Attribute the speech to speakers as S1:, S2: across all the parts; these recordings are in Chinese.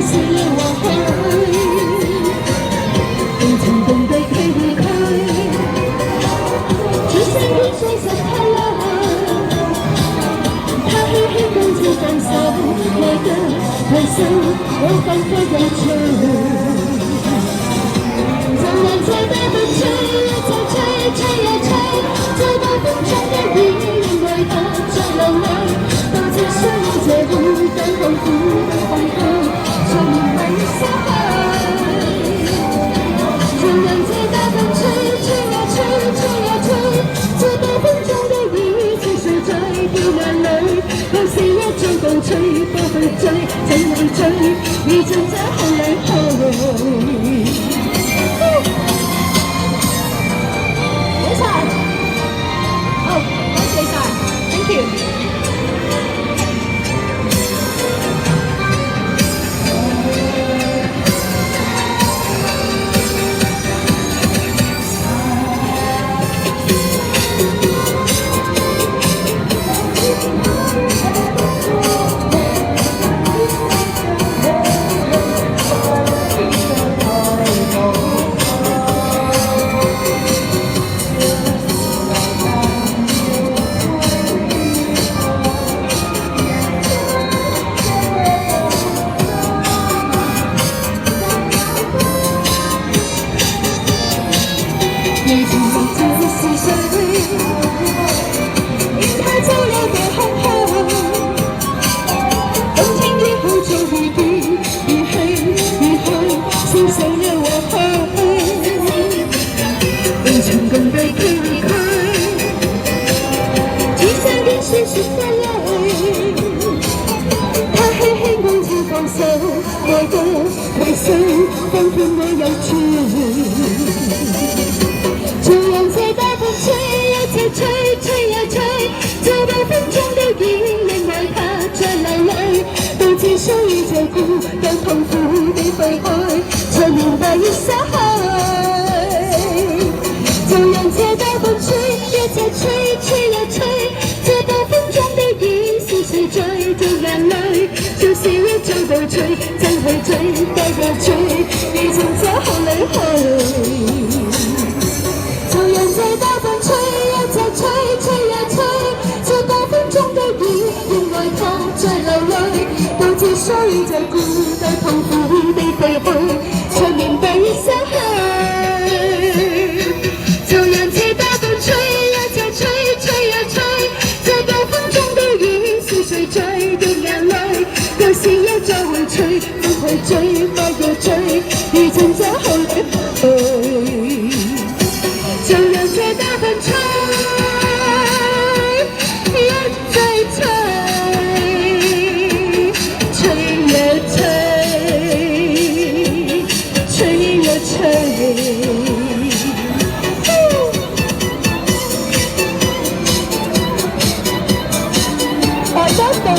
S1: 是要和去，未曾共對佢離開，轉身於碎石太耐，他輕輕高照放手，愛得太深，我彷彿有罪。 就讓這大風吹，一直吹，吹呀吹，在暴風中的雨，因為他在流淚，到只需要這孤單痛苦的廢墟，才明白要失去。就讓這大風吹，吹呀吹，吹呀吹，在暴風中的雨，是誰在掉眼淚？到是一張暴吹，不去追，怎會追？如盡這好離去。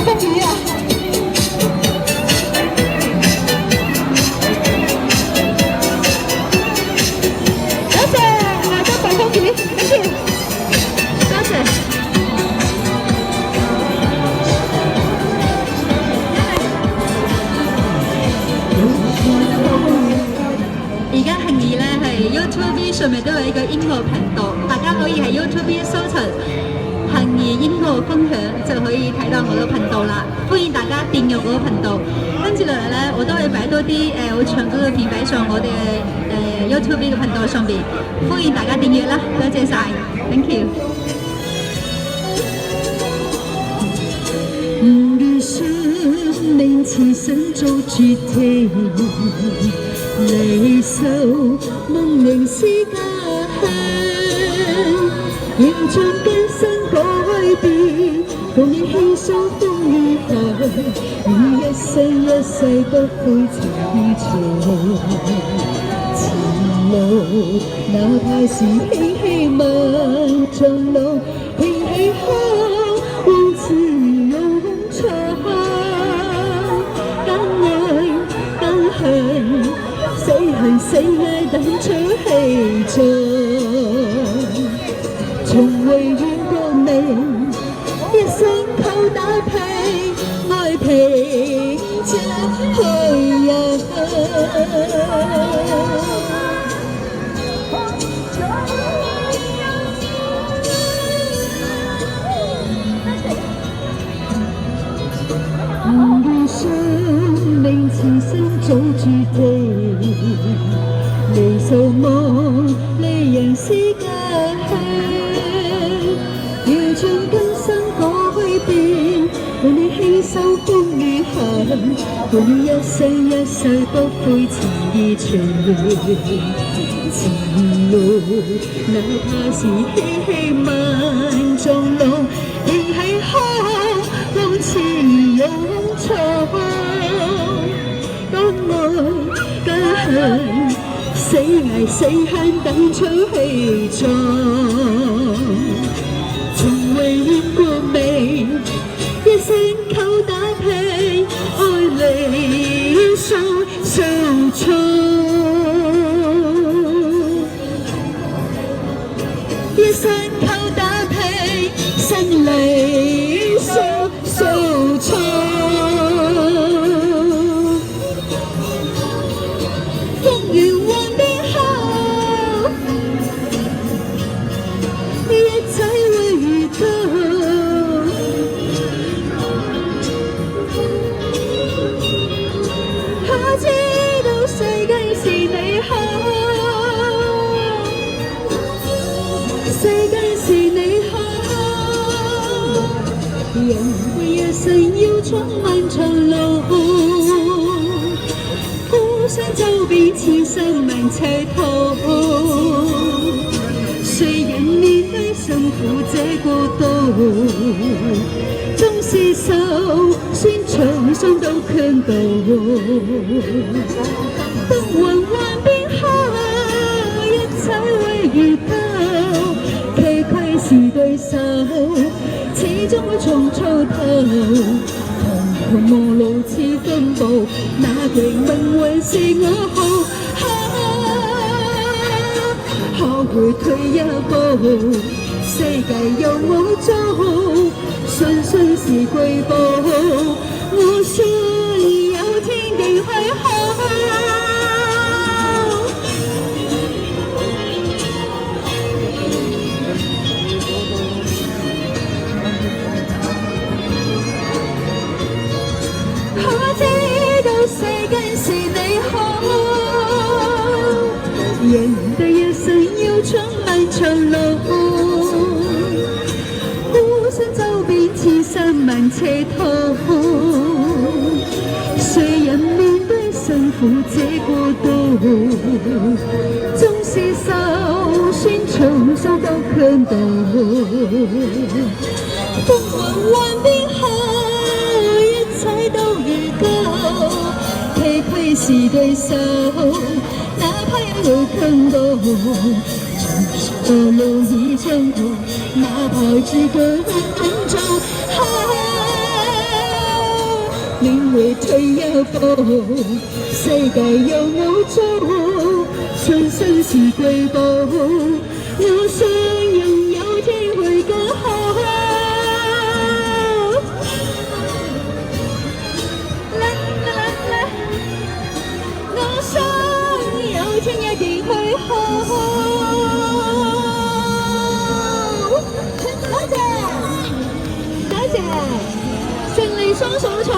S1: Thank you.
S2: 上面都有一個音樂頻道，大家可以喺 YouTube 搜尋幸兒音樂分享，就可以睇到我個頻道啦。歡迎大家訂閱我個頻道。跟住落嚟咧，我都會擺多啲我唱歌嘅片擺上我哋YouTube 嘅頻道上邊。歡迎大家訂閱啦，多謝晒 ，thank you。
S1: 生命似想做絕情，離愁夢仍是家鄉，迎着今生改變，共你犧牲風雨寒，願一生一世不悔情長。前路哪怕是輕輕漫長路，平氣空往自勇闖。死去死愛等出氣象，從未怨過命，一生靠打拼，愛拼着去呀。生命此生早注定，你守望离人世間，要將今生改變，伴你牽手風雨行，伴你一生一世不悔情意長。前路哪怕是嬉戲萬重浪，仍係可往前勇闖。當愛家鄉死捱死慳等出氣壯，從未見過美，一聲口打拼，愛理想受創。一生靠打拼，生理想受創。風雨橫邊後，一切會遇到。他知道世界是你好。世界是你好，人的一生要闖漫長路，孤身走遍千山萬尺途。誰人面對辛苦這個度，縱是受酸創傷都強度。風雲幻變後，一切會遇到。崎嶇是對手，始終會從初頭。彷徨無路似風暴，那極命運是我好。可會退一步，世界有我做，信心是瑰寶，我信有天定會好。世界是你好，人的一生要闖漫長路，孤身走遍千山萬尺途。誰人面對辛苦這個度，縱是受酸創傷都強度。風雲幻變後，一切都預告。崎嶇是對手，哪怕有強度，從路已長途，哪怕諸葛很重，領會退一步，世界有我做，信心是瑰寶，我相信有天會更好。天一定會好，多謝，多謝，勝利雙手唱。